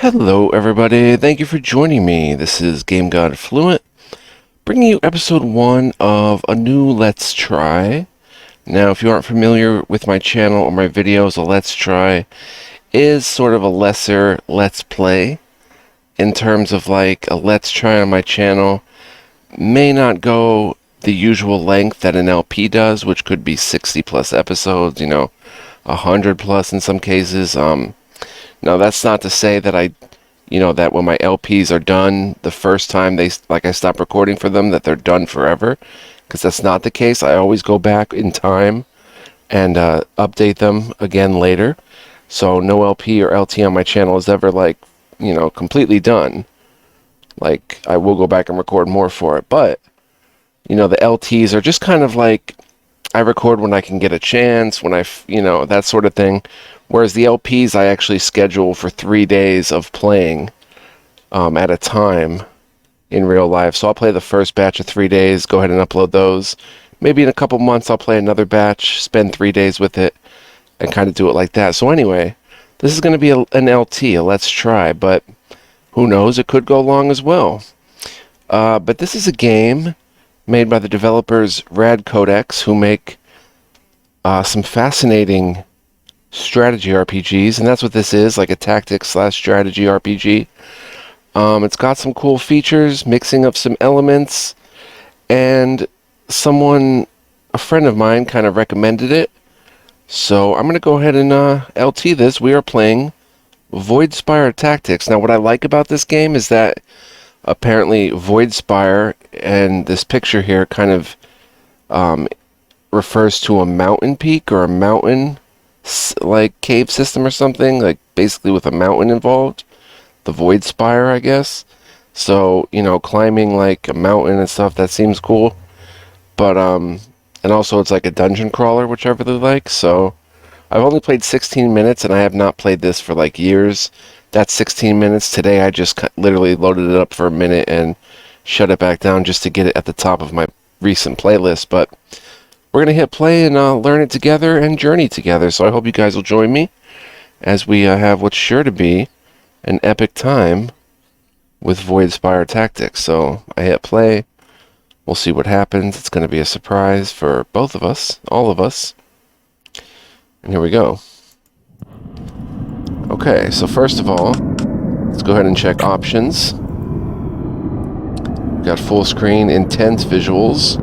Hello everybody, thank you for joining me. This is Game God Fluent, bringing you episode 1 of a new Let's Try. Now, if you aren't familiar with my channel or my videos, a Let's Try is sort of a lesser Let's Play. In terms of like a Let's Try on my channel may not go the usual length that an LP does, which could be 60 plus episodes, 100 plus in some cases. Now, that's not to say that that when my LPs are done the first time I stop recording for them, that they're done forever, because that's not the case. I always go back in time and update them again later. So no LP or LT on my channel is ever completely done. Like, I will go back and record more for it, but the LTs are just kind of like I record when I can get a chance, when that sort of thing. Whereas the LPs I actually schedule for 3 days of playing at a time in real life. So I'll play the first batch of 3 days, go ahead and upload those. Maybe in a couple months I'll play another batch, spend 3 days with it, and kind of do it like that. So anyway, this is going to be an LT, a Let's Try, but who knows, it could go long as well. But this is a game made by the developers Rad Codex, who make some fascinating strategy RPGs, and that's what this is, like a tactics/strategy RPG. It's got some cool features, mixing of some elements, and a friend of mine kind of recommended it. So I'm going to go ahead and LT this. We are playing Voidspire Tactics. Now, what I like about this game is that apparently Voidspire, and this picture here kind of refers to a mountain peak or a mountain like cave system or something, like basically with a mountain involved. The Voidspire, I guess. So, climbing like a mountain and stuff, that seems cool. But and also it's like a dungeon crawler, which I really like. So I've only played 16 minutes and I have not played this for like years. That's 16 minutes. Today I just literally loaded it up for a minute and shut it back down just to get it at the top of my recent playlist. But we're going to hit play and learn it together and journey together. So I hope you guys will join me as we have what's sure to be an epic time with Voidspire Tactics. So I hit play. We'll see what happens. It's going to be a surprise for both of us, all of us. And here we go. Okay, so first of all, let's go ahead and check options. We've got full screen, intense visuals.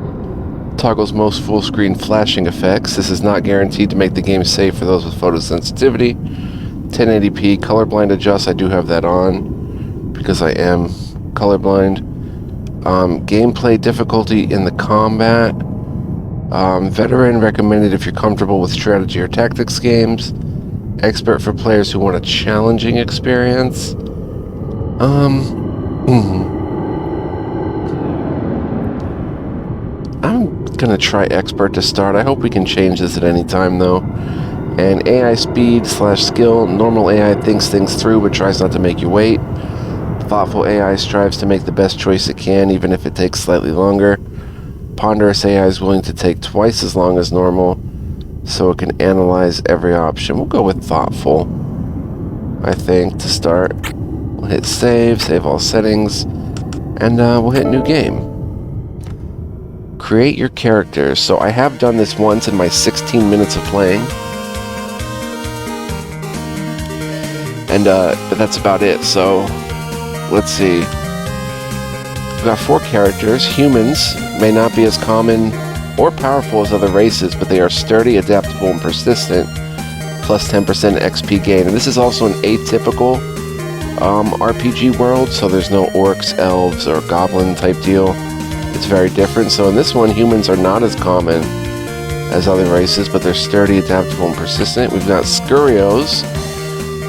Toggles most full screen flashing effects. This is not guaranteed to make the game safe for those with photosensitivity. 1080p colorblind adjust, I do have that on because I am colorblind. Gameplay difficulty in the combat. Veteran recommended if you're comfortable with strategy or tactics games. Expert for players who want a challenging experience. I'm gonna try expert to start. I hope we can change this at any time though. And AI speed/skill. Normal AI thinks things through but tries not to make you wait. Thoughtful AI strives to make the best choice it can, even if it takes slightly longer. Ponderous AI is willing to take twice as long as normal, so it can analyze every option. We'll go with thoughtful, I think, to start. We'll hit save all settings, and we'll hit new game. Create your characters. So I have done this once in my 16 minutes of playing. And but that's about it. So let's see. We've got 4 characters. Humans may not be as common or powerful as other races, but they are sturdy, adaptable, and persistent. Plus 10% XP gain. And this is also an atypical RPG world, so there's no orcs, elves, or goblin type deal. It's very different. So in this one, humans are not as common as other races, but they're sturdy, adaptable, and persistent. We've got Scurios.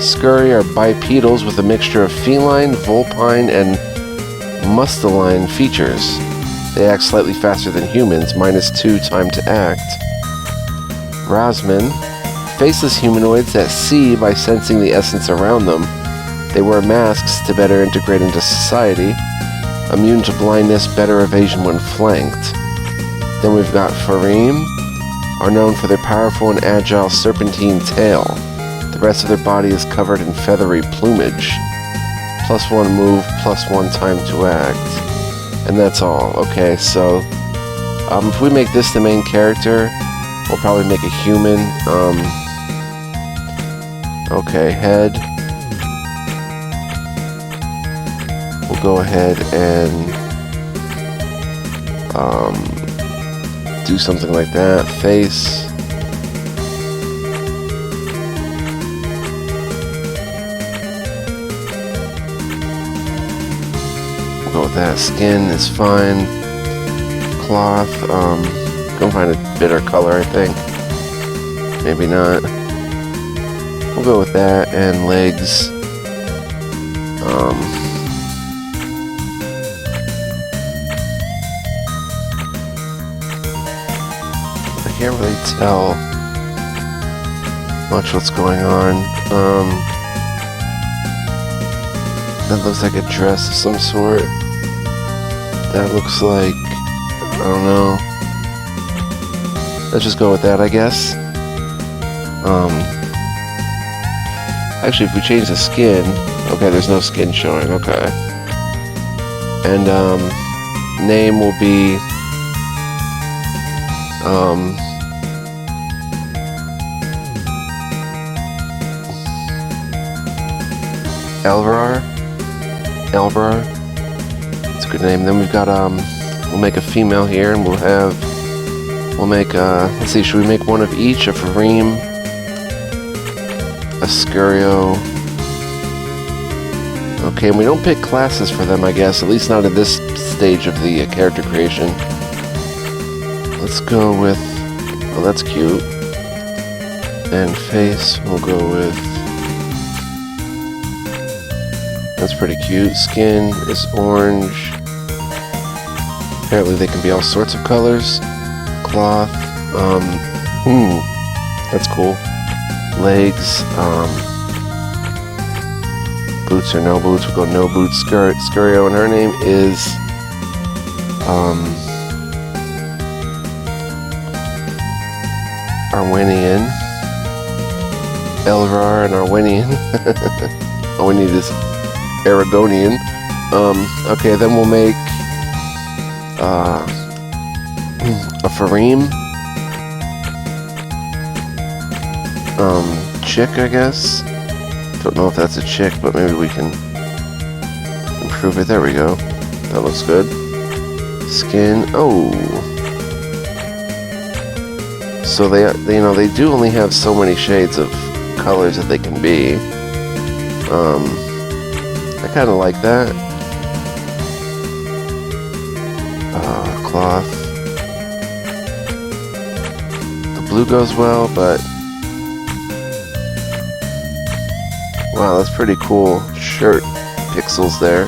Scurry are bipedals with a mixture of feline, vulpine, and mustaline features. They act slightly faster than humans, -2 time to act. Rasmen, faceless humanoids that see by sensing the essence around them. They wear masks to better integrate into society. Immune to blindness, better evasion when flanked. Then we've got Farim, are known for their powerful and agile serpentine tail. The rest of their body is covered in feathery plumage. +1 move, +1 time to act. And that's all. Okay, so if we make this the main character, we'll probably make a human. Okay, head. We'll go ahead and do something like that. Face. We'll go with that. Skin is fine. Cloth. Gonna find a better color, I think. Maybe not. We'll go with that. And legs. I can't really tell much what's going on. That looks like a dress of some sort. That looks like, I don't know. Let's just go with that, I guess. Actually, if we change the skin, okay, there's no skin showing, okay. And, name will be, Elbrar. It's a good name. Then we've got, we'll make a female here, and we'll make, let's see, should we make one of each? A Fareem, a Scurio. Okay, and we don't pick classes for them, I guess, at least not at this stage of the character creation. Let's go with, oh, that's cute. And face, we'll go with, that's pretty cute. Skin is orange. Apparently they can be all sorts of colors. Cloth, that's cool. Legs, boots or no boots, we'll go no boots. Scurio, and her name is, Arwenian. Elrar and Arwenian. All we need is Aragonian. Okay, then we'll make a Fareem. Chick, I guess. Don't know if that's a chick, but maybe we can improve it. There we go. That looks good. Skin. Oh. So they do only have so many shades of colors that they can be. I kind of like that. Cloth. The blue goes well, but wow, that's pretty cool. Shirt pixels there.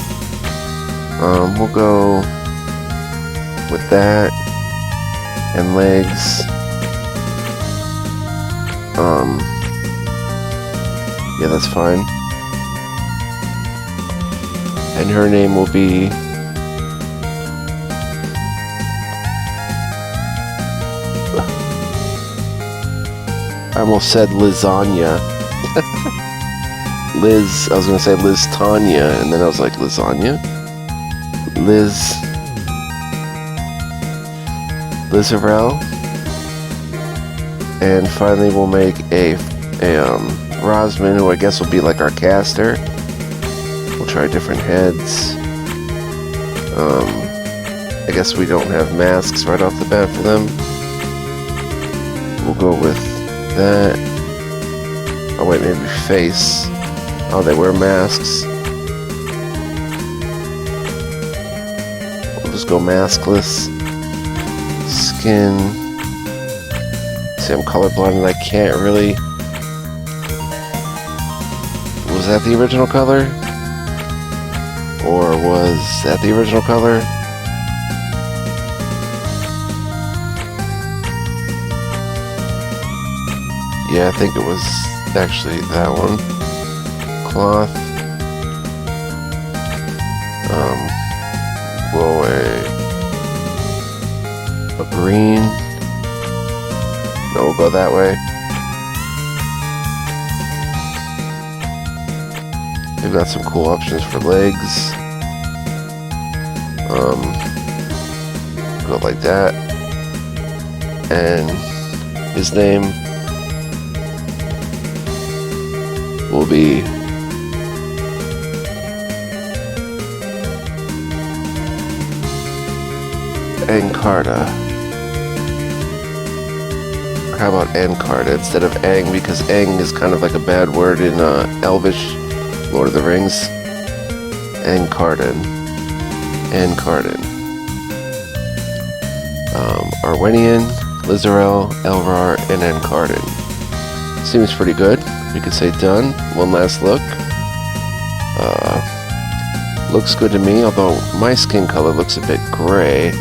We'll go with that and legs. Yeah, that's fine. And her name will be I almost said Lasagna. Liz, I was going to say Liz Tanya, and then I was like, lasagna? Lizarel. And finally we'll make a Rosman, who I guess will be like our caster. We'll try different heads. I guess we don't have masks right off the bat for them. We'll go with that. Oh wait, maybe face. Oh, they wear masks. We'll just go maskless. Skin. See, I'm colorblind and I can't really... Was that the original color? Or was that the original color? Yeah, I think it was actually that one. Cloth. Whoa, a green. No, we'll go that way. Maybe We've got some cool options for legs. Go like that. And his name will be Encarta. Or how about Encarta instead of Aang, because Aang is kind of like a bad word in Elvish, Lord of the Rings. Encartan. Arwenian, Lizarel, Elrar, and Encartan. Seems pretty good. We could say done. One last look. Looks good to me, although my skin color looks a bit gray.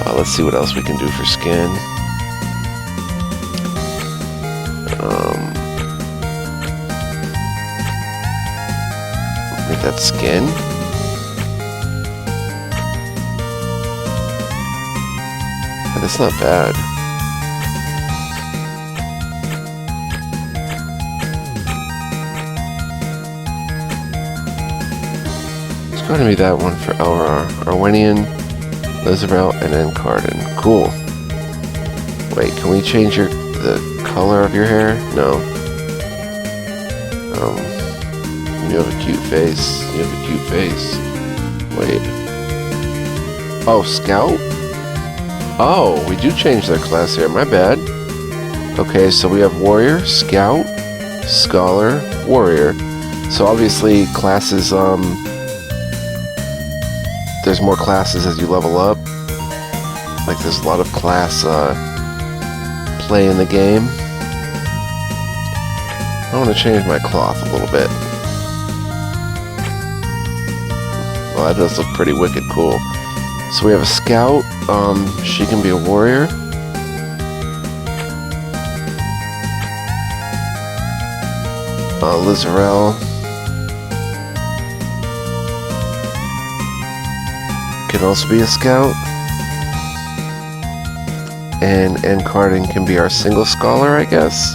Let's see what else we can do for skin. Make that skin. That's not bad. It's going to be that one for Elrar. Arwenian, Lizarel, and Encartan. Cool. Wait, can we change the color of your hair? No. You have a cute face. Wait. Oh, Scout? Oh, we do change their class here. My bad. Okay, so we have Warrior, Scout, Scholar, Warrior. So obviously classes, there's more classes as you level up. Like there's a lot of class play in the game. I want to change my cloth a little bit. Well, that does look pretty wicked cool. So we have a Scout. She can be a Warrior. Lizarel can also be a Scout. And Encartan can be our single Scholar, I guess.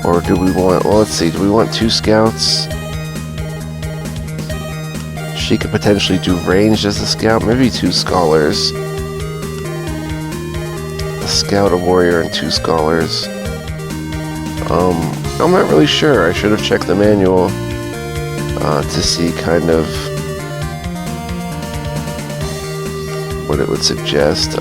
Or do we want, well, let's see, do we want 2 Scouts? She could potentially do ranged as a Scout, maybe 2 Scholars. A Scout, a Warrior, and 2 Scholars. I'm not really sure. I should have checked the manual to see kind of what it would suggest.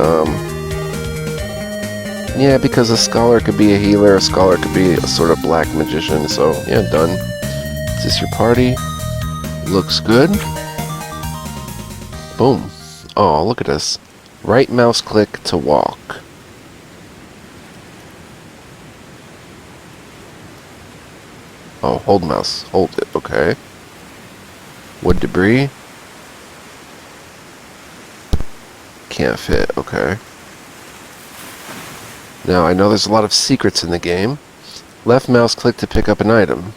Yeah, because a Scholar could be a healer, a Scholar could be a sort of black magician, so yeah, done. Is this your party? Looks good. Boom. Oh, look at this. Right mouse click to walk. Oh, hold mouse. Hold it. Okay. Wood debris. Can't fit. Okay. Now, I know there's a lot of secrets in the game. Left mouse click to pick up an item.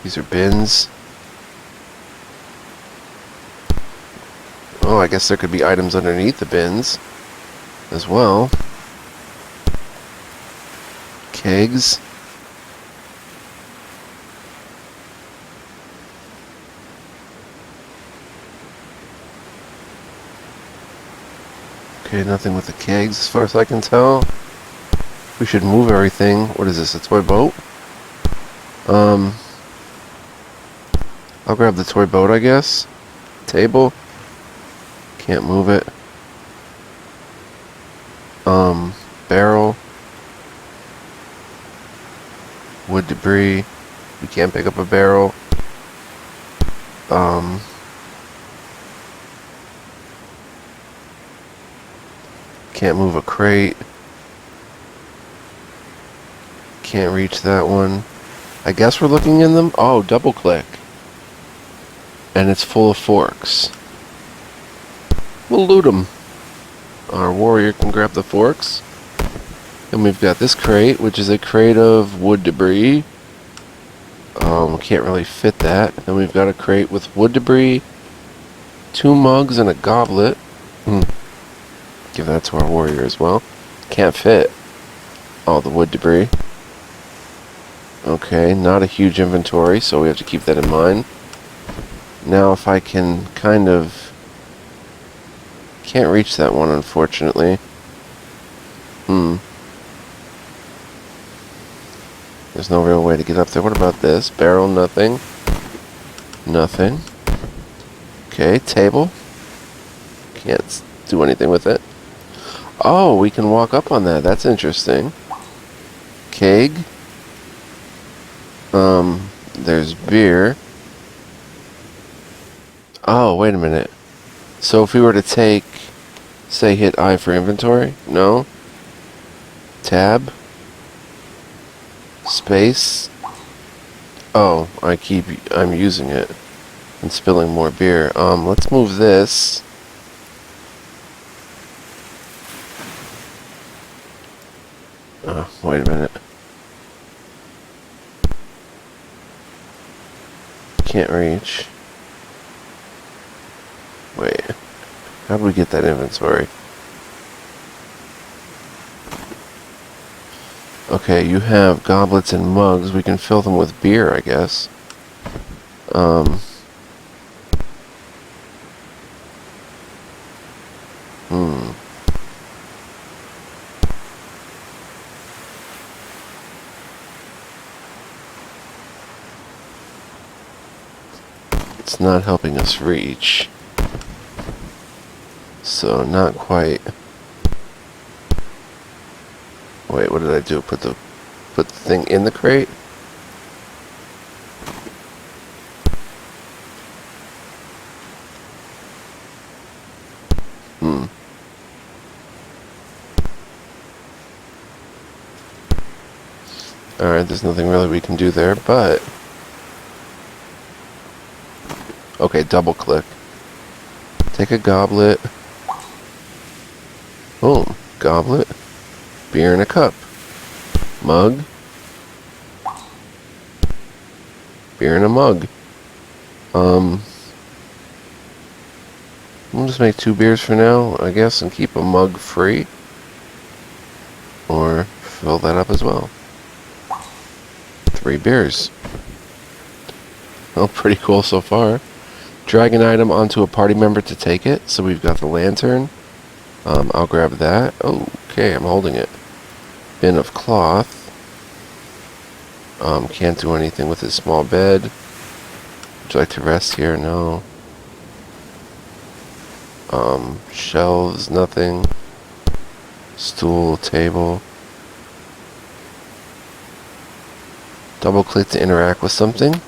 These are bins. Oh, I guess there could be items underneath the bins as well. Kegs. Okay, nothing with the kegs as far as I can tell. We should move everything. What is this, a toy boat? I'll grab the toy boat, I guess. Table. Can't move it. Barrel. Wood debris. We can't pick up a barrel. Can't move a crate. Can't reach that one. I guess we're looking in them. Oh, double click. And it's full of forks. We'll loot them. Our warrior can grab the forks. And we've got this crate, which is a crate of wood debris. Can't really fit that. Then we've got a crate with wood debris, 2 mugs, and a goblet. Give that to our warrior as well. Can't fit all the wood debris. Okay, not a huge inventory, so we have to keep that in mind. Now if I can kind of... Can't reach that one, unfortunately. There's no real way to get up there. What about this? Barrel, nothing. Nothing. Okay, table. Can't do anything with it. Oh, we can walk up on that. That's interesting. Keg. There's beer. Oh, wait a minute. So if we were to take, say, hit I for inventory? No. Tab. Space. Oh, I'm using it and spilling more beer. Let's move this. Wait a minute. Can't reach. Wait. How do we get that inventory? Okay, you have goblets and mugs. We can fill them with beer, I guess. It's not helping us reach. So, not quite. Wait, what did I do? Put the thing in the crate? Alright, there's nothing really we can do there, but... Okay, double click. Take a goblet. Boom. Goblet. Beer in a cup. Mug. Beer in a mug. We'll just make 2 beers for now, I guess, and keep a mug free. Or fill that up as well. 3 beers. Well, pretty cool so far. Drag an item onto a party member to take it. So we've got the lantern. I'll grab that. Oh, okay, I'm holding it. Bin of cloth. Can't do anything with this small bed. Would you like to rest here? No. Shelves, nothing. Stool, table. Double click to interact with something.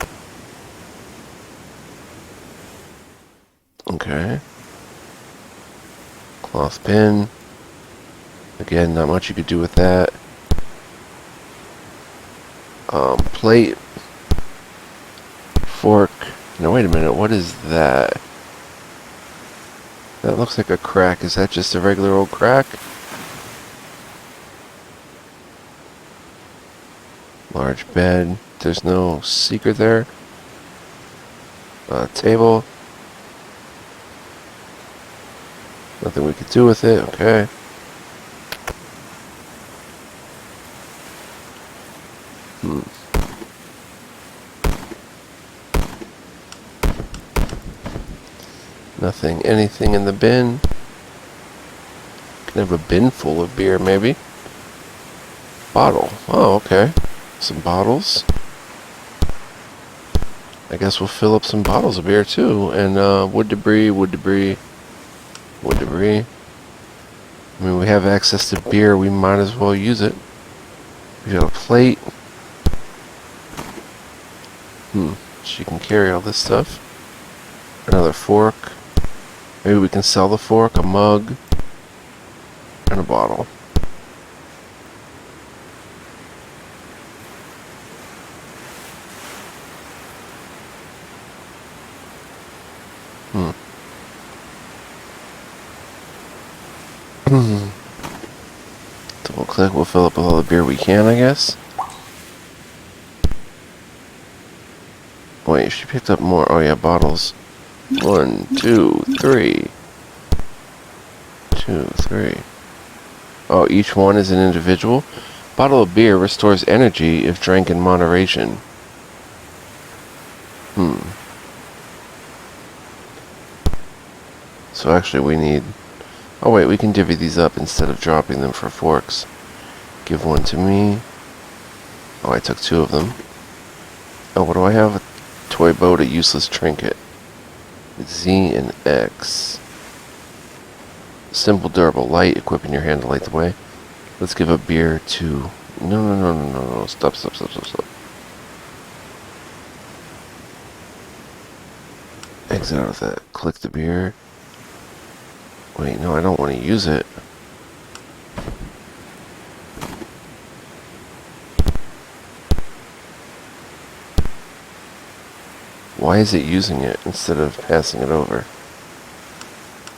Okay. Cloth bin. Again, not much you could do with that. Plate. Fork. No, wait a minute. What is that? That looks like a crack. Is that just a regular old crack? Large bed. There's no secret there. Table. Nothing we could do with it. Okay. Nothing. Anything in the bin? Can have a bin full of beer, maybe. Bottle. Oh, okay. Some bottles. I guess we'll fill up some bottles of beer too. And wood debris, wood debris, wood debris. I mean, we have access to beer. We might as well use it. We got a plate. She can carry all this stuff. Another fork. Maybe we can sell the fork, a mug, and a bottle. Double click, we'll fill up with all the beer we can, I guess. Wait, she picked up more. Oh yeah, bottles. 1, 2, 3. 2, 3. Oh, each one is an individual. Bottle of beer restores energy if drank in moderation. So actually we need... Oh wait, we can divvy these up instead of dropping them for forks. Give one to me. Oh, I took 2 of them. Oh, what do I have? A toy boat, a useless trinket. Z and X. Simple, durable, light. Equip in your hand to light the way. Let's give a beer to... No. Stop. Exit out of that. Click the beer. Wait, no, I don't want to use it. Why is it using it instead of passing it over?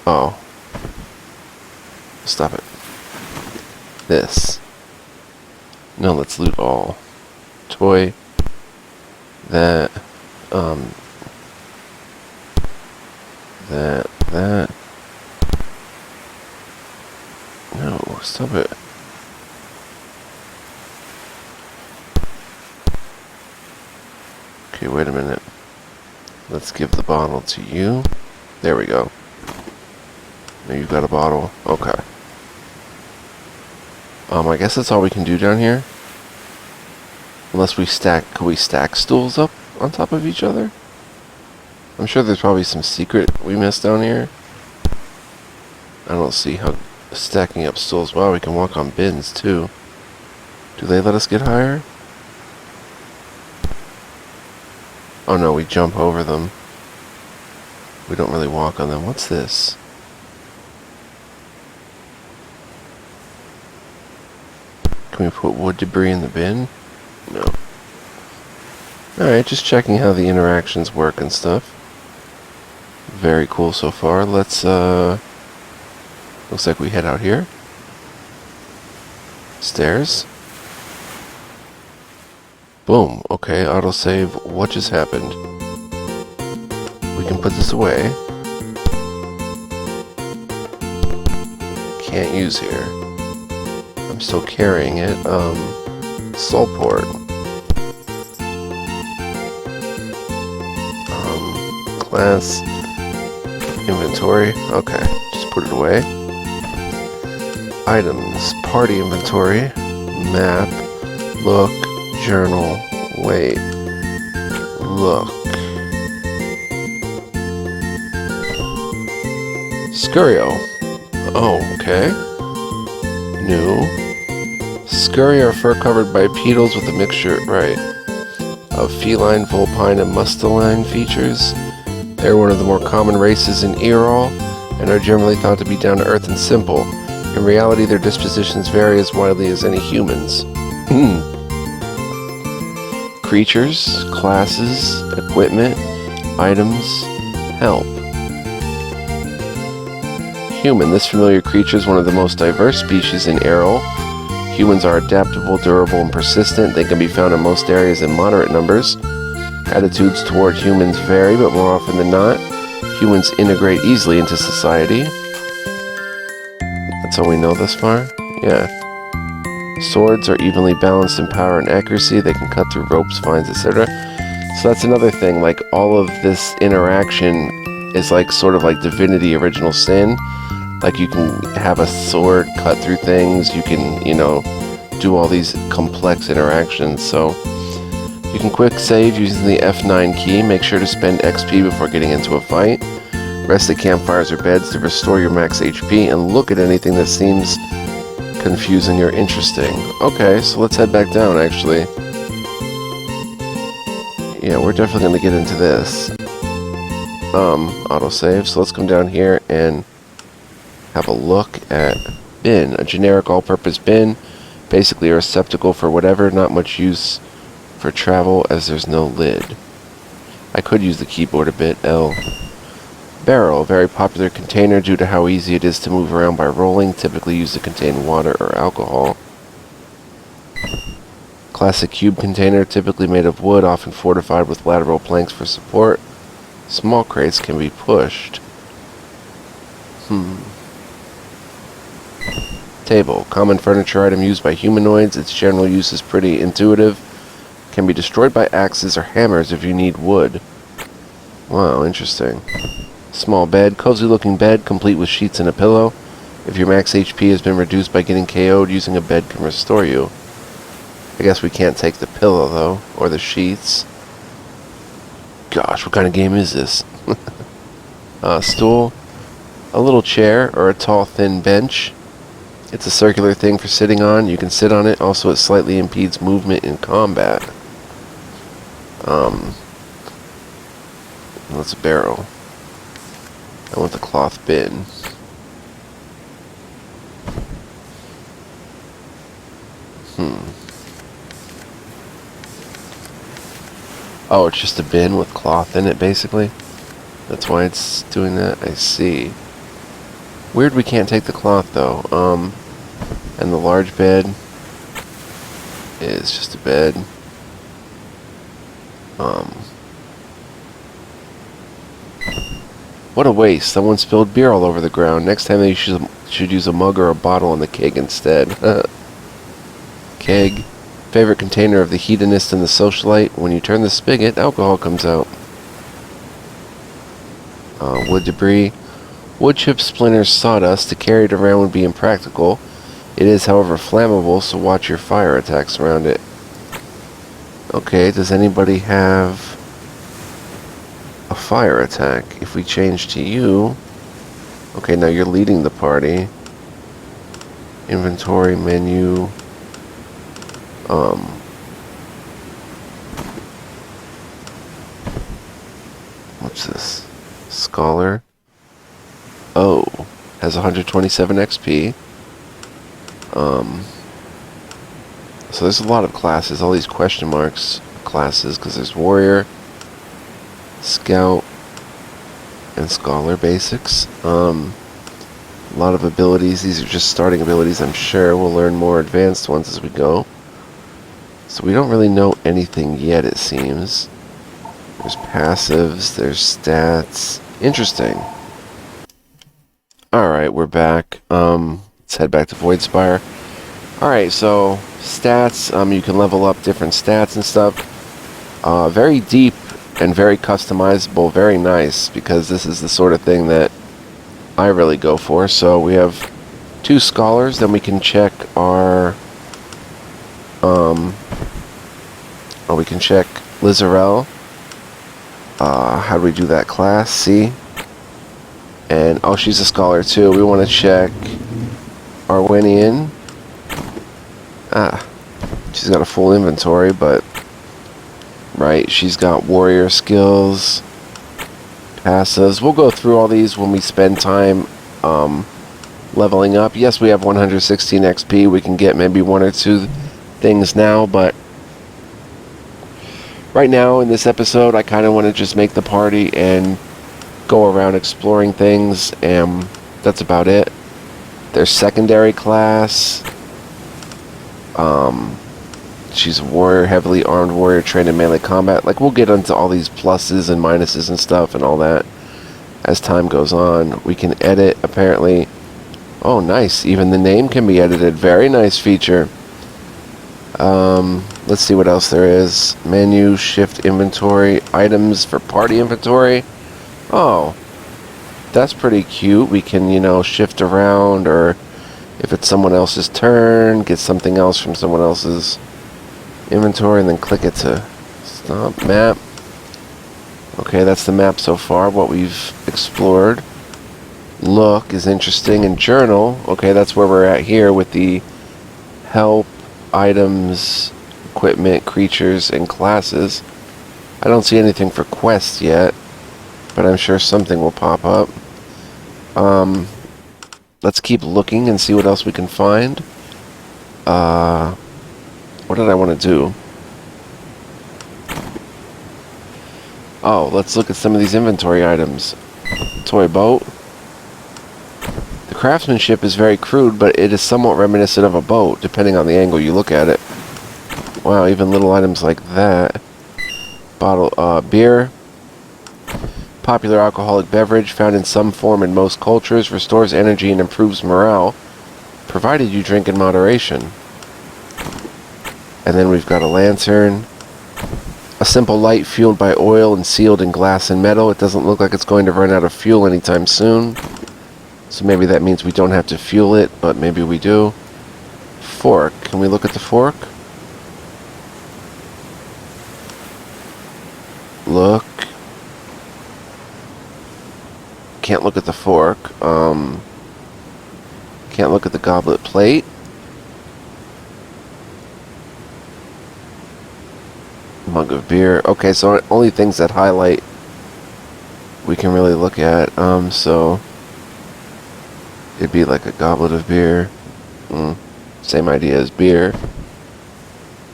Oh. Stop it. This. No, let's loot all. Toy. That. That. No, stop it. Okay, wait a minute. Let's give the bottle to you. There we go. Now you've got a bottle. Okay. I guess that's all we can do down here. Unless we stack... Could we stack stools up on top of each other? I'm sure there's probably some secret we missed down here. I don't see how stacking up stools... Wow, we can walk on bins, too. Do they let us get higher? Oh no, we jump over them. We don't really walk on them. What's this? Can we put wood debris in the bin? No. Alright, just checking how the interactions work and stuff. Very cool so far. Let's, looks like we head out here. Stairs. Boom. Okay, autosave. What just happened? We can put this away. Can't use here. I'm still carrying it. Soul port. Class. Inventory. Okay, just put it away. Items. Party inventory. Map. Look. Journal. Wait. Look. Scurrio. Oh, okay. New. Scurry are fur-covered bipedals with a mixture, right, of feline, vulpine, and musteline features. They're one of the more common races in Erol, and are generally thought to be down-to-earth and simple. In reality, their dispositions vary as widely as any humans. Creatures, classes, equipment, items, help. Human. This familiar creature is one of the most diverse species in Erol. Humans are adaptable, durable, and persistent. They can be found in most areas in moderate numbers. Attitudes toward humans vary, but more often than not, humans integrate easily into society. That's all we know thus far? Yeah. Swords are evenly balanced in power and accuracy. They can cut through ropes, vines, etc. So that's another thing, like all of this interaction is like sort of like Divinity Original Sin. Like you can have a sword cut through things, you can, you know, do all these complex interactions. So you can quick save using the F9 key. Make sure to spend XP before getting into a fight. Rest at campfires or beds to restore your max HP, and look at anything that seems confusing or interesting. Okay, so let's head back down, actually. Yeah, we're definitely going to get into this. Autosave. So let's come down here and have a look at bin. A generic all-purpose bin. Basically a receptacle for whatever, not much use for travel as there's no lid. I could use the keyboard a bit. L. Barrel, a very popular container due to how easy it is to move around by rolling, typically used to contain water or alcohol. Classic cube container, typically made of wood, often fortified with lateral planks for support. Small crates can Table. Common furniture item used by humanoids. Its general use is pretty intuitive. Can be destroyed by axes or hammers if you need wood. Wow, interesting. Small bed. Cozy looking bed, complete with sheets and a pillow. If your max HP has been reduced by getting KO'd, using a bed can restore you. I guess we can't take the pillow, though, or the sheets. Gosh, what kind of game is this? Stool. A little chair, or a tall, thin bench. It's a circular thing for sitting on. You can sit on it. Also, it slightly impedes movement in combat. What's a barrel? I want the cloth bin. Oh, it's just a bin with cloth in it, basically? That's why it's doing that? I see. Weird we can't take the cloth, though. And the large bed is just a bed. What a waste. Someone spilled beer all over the ground. Next time they should use a mug or a bottle on the keg instead. Keg. Favorite container of the hedonist and the socialite. When you turn the spigot, alcohol comes out. Wood debris. Wood chips, splinters, sawdust. To carry it around would be impractical. It is, however, flammable, so watch your fire attacks around it. Okay, does anybody have a fire attack? If we change to you... Okay, now you're leading the party. Inventory, menu... What's this? Scholar. Oh, has 127 XP. So there's a lot of classes, all these question marks classes, because there's Warrior, Scout, and Scholar basics. A lot of abilities. These are just starting abilities, I'm sure. We'll learn more advanced ones as we go. So we don't really know anything yet, it seems. There's passives, there's stats. Interesting. Alright, we're back. Let's head back to Voidspire. Alright, so stats, you can level up different stats and stuff. Very deep and very customizable, very nice, because this is the sort of thing that I really go for. So we have 2 scholars, then we can check our... we can check Lizarel. How do we do that class? C. And, oh, she's a scholar too. We want to check Arwenian. She's got a full inventory, but... Right, she's got warrior skills. Passives. We'll go through all these when we spend time leveling up. Yes, we have 116 XP. We can get maybe 1 or 2 things now, but... Right now, in this episode, I kind of want to just make the party and go around exploring things, and that's about it. There's secondary class. She's a warrior, heavily armed warrior, trained in melee combat. Like, we'll get into all these pluses and minuses and stuff and all that as time goes on. We can edit, apparently. Oh, nice. Even the name can be edited. Very nice feature. Let's see what else there is. Menu, shift inventory, items for party inventory. Oh, that's pretty cute. We can, you know, shift around, or if it's someone else's turn, get something else from someone else's inventory, and then click it to stop. Map. Okay, that's the map so far, what we've explored. Look is interesting. And journal, okay, that's where we're at here with the help, items, equipment, creatures, and classes. I don't see anything for quests yet, but I'm sure something will pop up. Let's keep looking and see what else we can find. What did I want to do? Oh, let's look at some of these inventory items. Toy boat. The craftsmanship is very crude, but it is somewhat reminiscent of a boat, depending on the angle you look at it. Wow, even little items like that. Bottle, beer. Popular alcoholic beverage, found in some form in most cultures, restores energy and improves morale. provided you drink in moderation. And then we've got a lantern. A simple light fueled by oil and sealed in glass and metal. It doesn't look like it's going to run out of fuel anytime soon. So maybe that means we don't have to fuel it, but maybe we do. Fork. Can we look at the fork? Look. Can't look at the fork. Can't look at the goblet plate. Mug of beer. Okay, so only things that highlight we can really look at. So it'd be like a goblet of beer. Same idea as beer.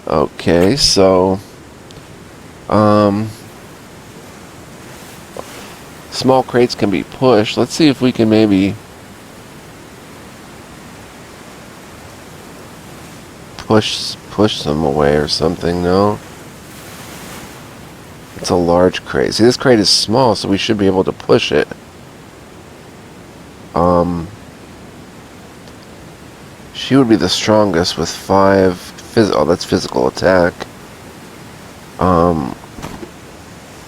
Okay, so small crates can be pushed. Let's see if we can maybe push them away or something. No. It's a large crate. See, this crate is small, so we should be able to push it. She would be the strongest with 5 oh, that's physical attack.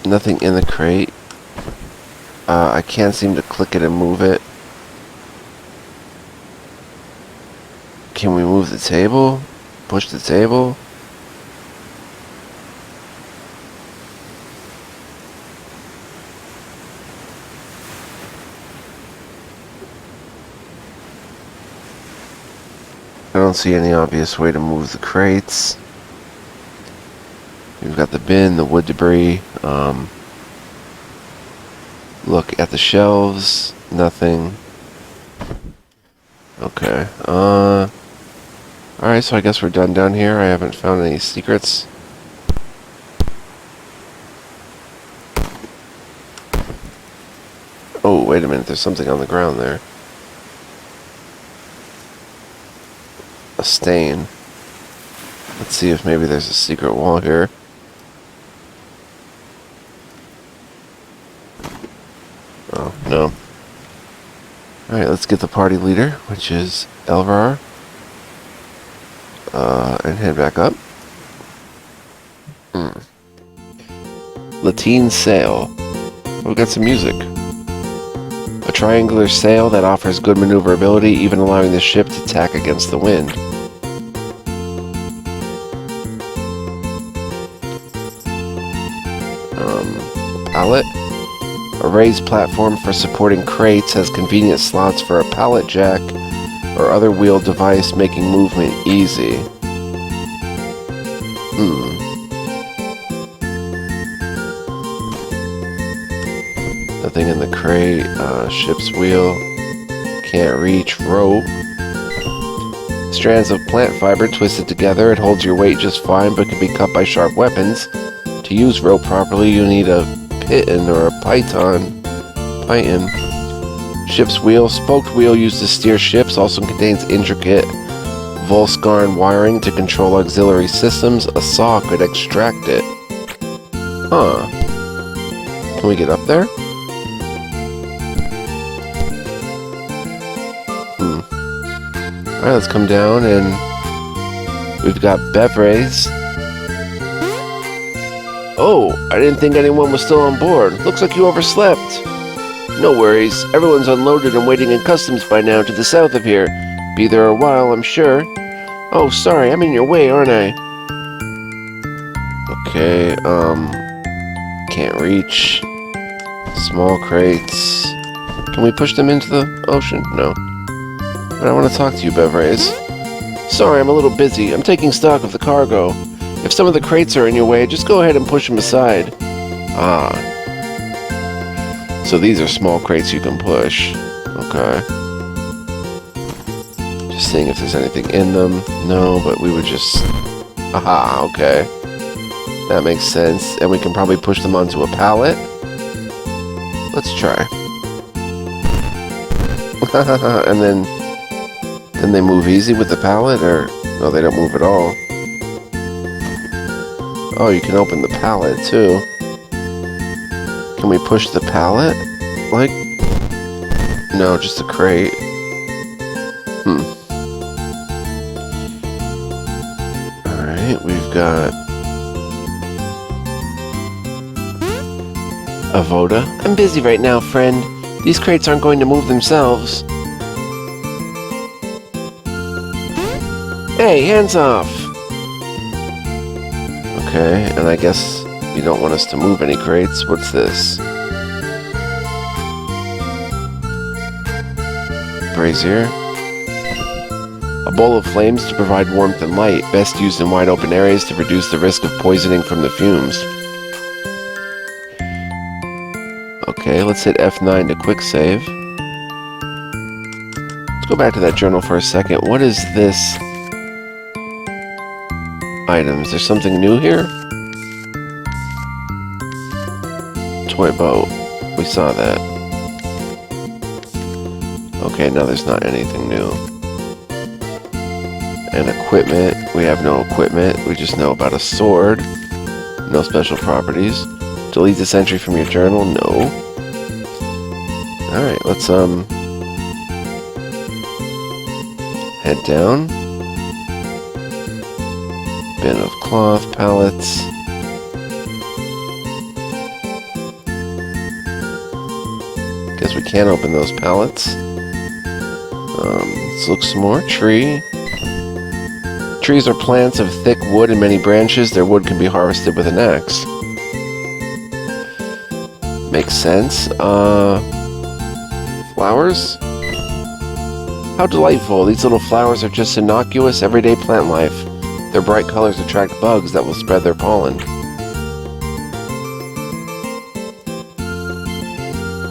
Nothing in the crate. I can't seem to click it and move it. Can we move the table? Push the table? I don't see any obvious way to move the crates. We've got the bin, the wood debris. Look at the shelves. Nothing. Okay. Alright, so I guess we're done down here. I haven't found any secrets. Oh, wait a minute. There's something on the ground there. A stain. Let's see if maybe there's a secret wall here. Oh, no. Alright, let's get the party leader, which is Elvar. And head back up. Lateen sail. We've got some music. A triangular sail that offers good maneuverability, even allowing the ship to tack against the wind. Pallet. A raised platform for supporting crates has convenient slots for a pallet jack or other wheeled device, making movement easy. Nothing in the crate. Ship's wheel. Can't reach. Rope. Strands of plant fiber twisted together. It holds your weight just fine, but can be cut by sharp weapons. To use rope properly, you need a piton or a python. Ship's wheel. Spoked wheel used to steer ships. Also contains intricate Volskarn wiring to control auxiliary systems. A saw could extract it. Huh. Can we get up there? Alright, let's come down, and we've got beverages. Oh, I didn't think anyone was still on board. Looks like you overslept. No worries. Everyone's unloaded and waiting in customs by now to the south of here. Be there a while, I'm sure. Oh, sorry, I'm in your way, aren't I? Okay, can't reach. Small crates. Can we push them into the ocean? No. But I want to talk to you, Beverays. Sorry, I'm a little busy. I'm taking stock of the cargo. If some of the crates are in your way, just go ahead and push them aside. Ah. So these are small crates you can push. Okay. Just seeing if there's anything in them. No, but we would just... Aha, okay. That makes sense. And we can probably push them onto a pallet. Let's try. And then they move easy with the pallet, or... No, they don't move at all. Oh, you can open the pallet, too. Can we push the pallet? Like... No, just a crate. got Avoda. I'm busy right now, friend. These crates aren't going to move themselves. Hey, hands off! Okay, and I guess you don't want us to move any crates. What's this? Brazier. A bowl of flames to provide warmth and light, best used in wide open areas to reduce the risk of poisoning from the fumes. Okay, let's hit F9 to quick save. Let's go back to that journal for a second. What is this? Items. There's something new here? Toy boat. We saw that. Okay, now there's not anything new. And equipment. We have no equipment. We just know about a sword. No special properties. Delete this entry from your journal? No. Alright, let's head down. Bin of cloth, pallets. Guess we can't open those pallets. Let's look some more. Tree. Trees are plants of thick wood and many branches. Their wood can be harvested with an axe. Makes sense. Flowers? How delightful. These little flowers are just innocuous, everyday plant life. Their bright colors attract bugs that will spread their pollen.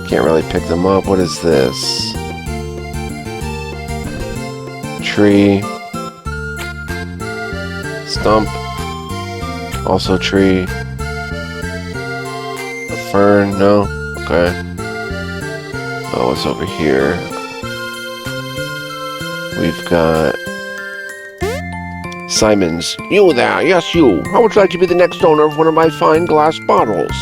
Can't really pick them up. What is this? Tree. Stump. Also tree. A fern. No? Okay. Oh, what's over here? We've got Simon's. You there, yes you. How would you like to be the next owner of one of my fine glass bottles?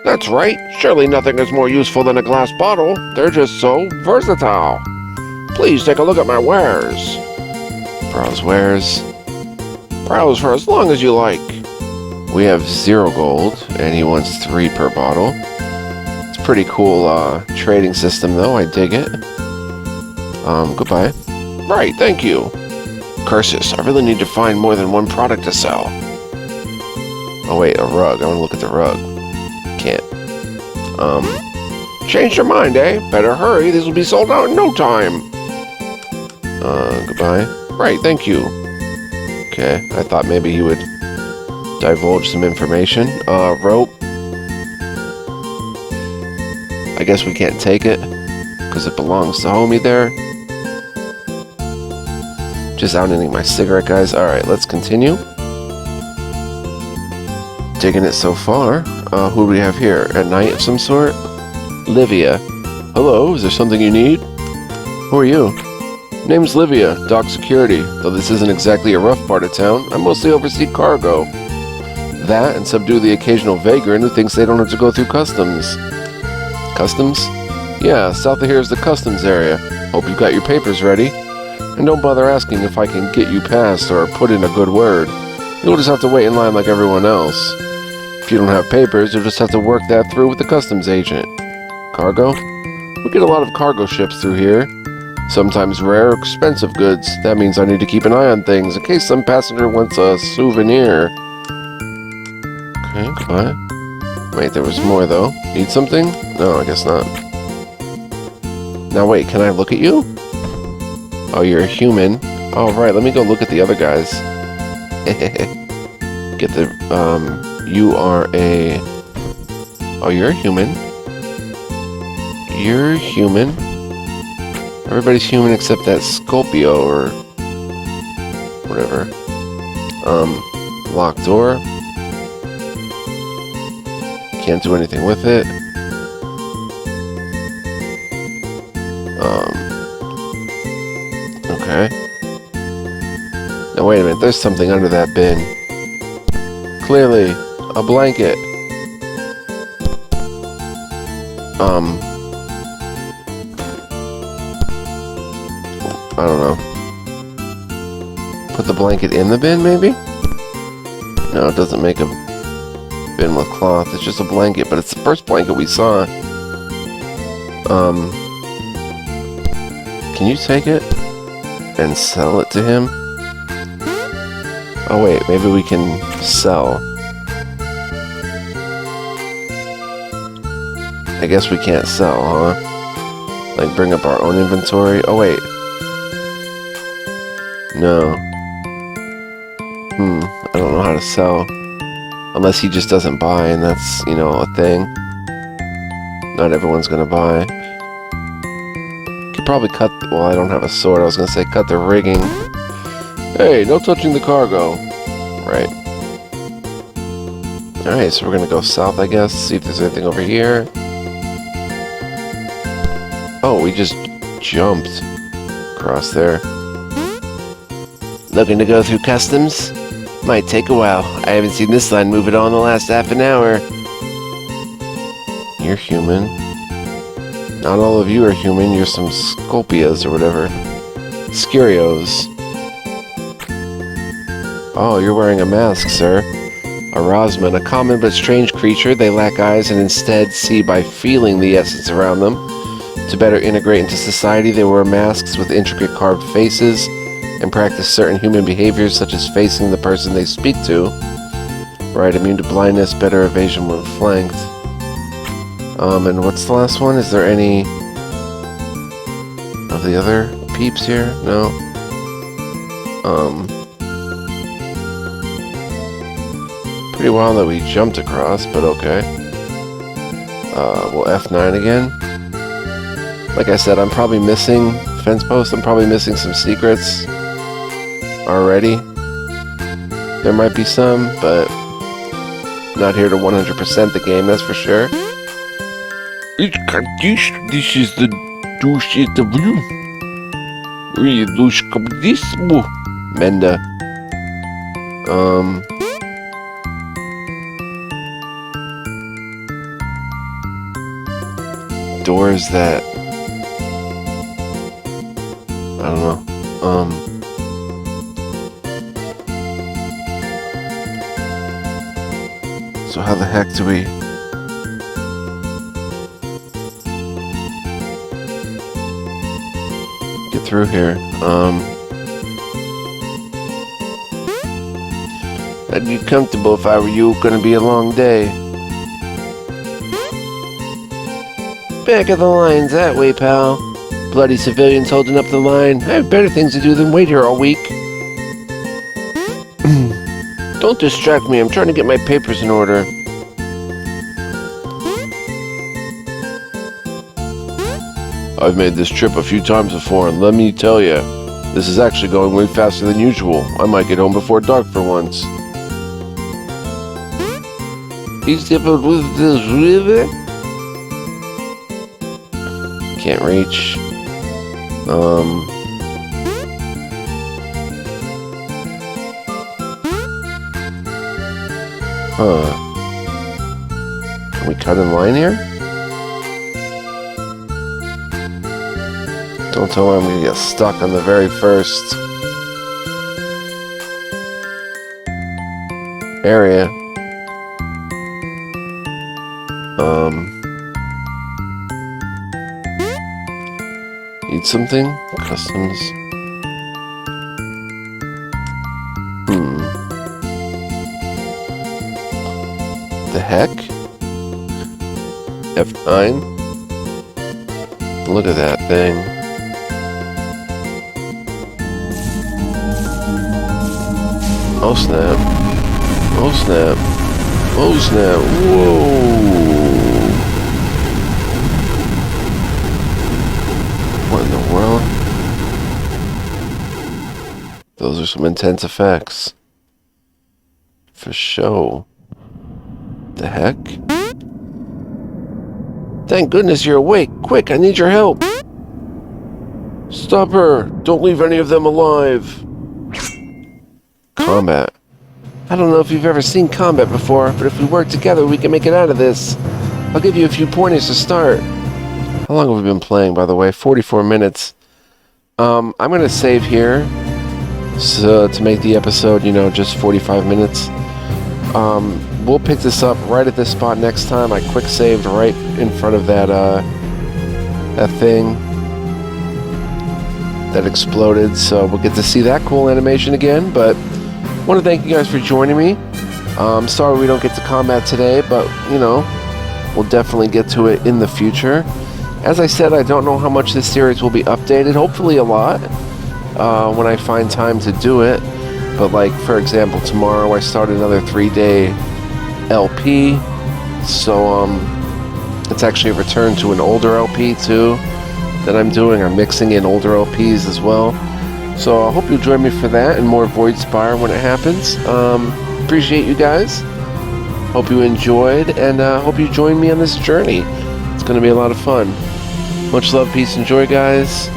That's right. Surely nothing is more useful than a glass bottle. They're just so versatile. Please take a look at my wares. Browse wares. Browse for as long as you like. We have 0 gold, and he wants 3 per bottle. It's a pretty cool trading system, though. I dig it. Goodbye. Right, thank you. Curses, I really need to find more than one product to sell. Oh wait, a rug. I want to look at the rug. Can't. Changed your mind, eh? Better hurry, this will be sold out in no time. Goodbye. Right, thank you. Okay, I thought maybe he would divulge some information. Rope. I guess we can't take it, because it belongs to homie there. Just outending my cigarette, guys. Alright, let's continue. Digging it so far. Who do we have here? A knight of some sort? Livia. Hello, is there something you need? Who are you? Name's Livia, dock security. Though this isn't exactly a rough part of town, I mostly oversee cargo. That and subdue the occasional vagrant who thinks they don't have to go through customs. Customs? Yeah, south of here is the customs area. Hope you've got your papers ready. And don't bother asking if I can get you past or put in a good word. You'll just have to wait in line like everyone else. If you don't have papers, you'll just have to work that through with the customs agent. Cargo? We get a lot of cargo ships through here. Sometimes rare, expensive goods. That means I need to keep an eye on things in case some passenger wants a souvenir. Okay, goodbye. Wait, there was more though. Need something? No, I guess not. Now wait, can I look at you? Oh, you're a human. Oh, right, let me go look at the other guys. Get the, you are a... Oh, you're a human. You're human. Everybody's human except that Scorpio or... whatever. Locked door. Can't do anything with it. Okay. Now wait a minute, there's something under that bin. Clearly, a blanket. I don't know. put the blanket in the bin, maybe? No, it doesn't make a bin with cloth. It's just a blanket, but it's the first blanket we saw. Can you take it and sell it to him? Oh wait, maybe we can sell. I guess we can't sell, huh? Like bring up our own inventory? Oh wait. No. I don't know how to sell. Unless he just doesn't buy, and that's, you know, a thing. Not everyone's gonna buy. Could probably cut... Well, I don't have a sword. I was gonna say cut the rigging. Hey, no touching the cargo. Right. Alright, so we're gonna go south, I guess. See if there's anything over here. Oh, we just jumped across there. Looking to go through customs? Might take a while. I haven't seen this line move at all in the last half an hour. You're human. Not all of you are human. You're some Sculpias or whatever. Scurios. Oh, you're wearing a mask, sir. A Rosman, a common but strange creature. They lack eyes and instead see by feeling the essence around them. To better integrate into society, they wear masks with intricate carved faces and practice certain human behaviors such as facing the person they speak to. Right, immune to blindness, better evasion when flanked. And what's the last one? Is there any of the other peeps here? No? Pretty wild that we jumped across, but okay. We'll F9 again. Like I said, I'm probably missing fence posts. I'm probably missing some secrets already. There might be some, but not here to 100% the game, that's for sure. This is the douche interview. Menda. Doors that I don't know. So how the heck do we get through here? I'd be comfortable if I were you. Gonna be a long day. Back of the lines that way, pal. Bloody civilians holding up the line. I have better things to do than wait here all week. Don't distract me. I'm trying to get my papers in order. I've made this trip a few times before, and let me tell you, this is actually going way faster than usual. I might get home before dark for once. Except with this river? Can't reach. Can we cut in line here? Don't tell me I'm gonna get stuck on the very first area. Need something? Customs. The heck? F9? Look at that thing. Oh snap. Oh snap. Oh snap. Whoa. What in the world? Those are some intense effects. For show. The heck? Thank goodness you're awake. Quick, I need your help. Stop her. Don't leave any of them alive. Combat. I don't know if you've ever seen combat before, but if we work together, we can make it out of this. I'll give you a few pointers to start. How long have we been playing, by the way? 44 minutes. I'm going to save here. so to make the episode, you know, just 45 minutes. We'll pick this up right at this spot next time. I quick saved right in front of that that thing that exploded, so we'll get to see that cool animation again. But I want to thank you guys for joining me. Sorry we don't get to combat today, but you know, we'll definitely get to it in the future. As I said, I don't know how much this series will be updated. Hopefully a lot, when I find time to do it. But like, for example, tomorrow I start another 3-day LP, so it's actually a return to an older LP too that I'm doing. I'm mixing in older LPs as well, so I hope you'll join me for that and more Voidspire when it happens. Appreciate you guys, hope you enjoyed, and hope you join me on this journey. It's going to be a lot of fun. Much love, peace, and joy, guys.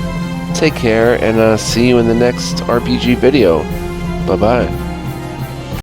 Take care, and see you in the next RPG video. Bye-bye.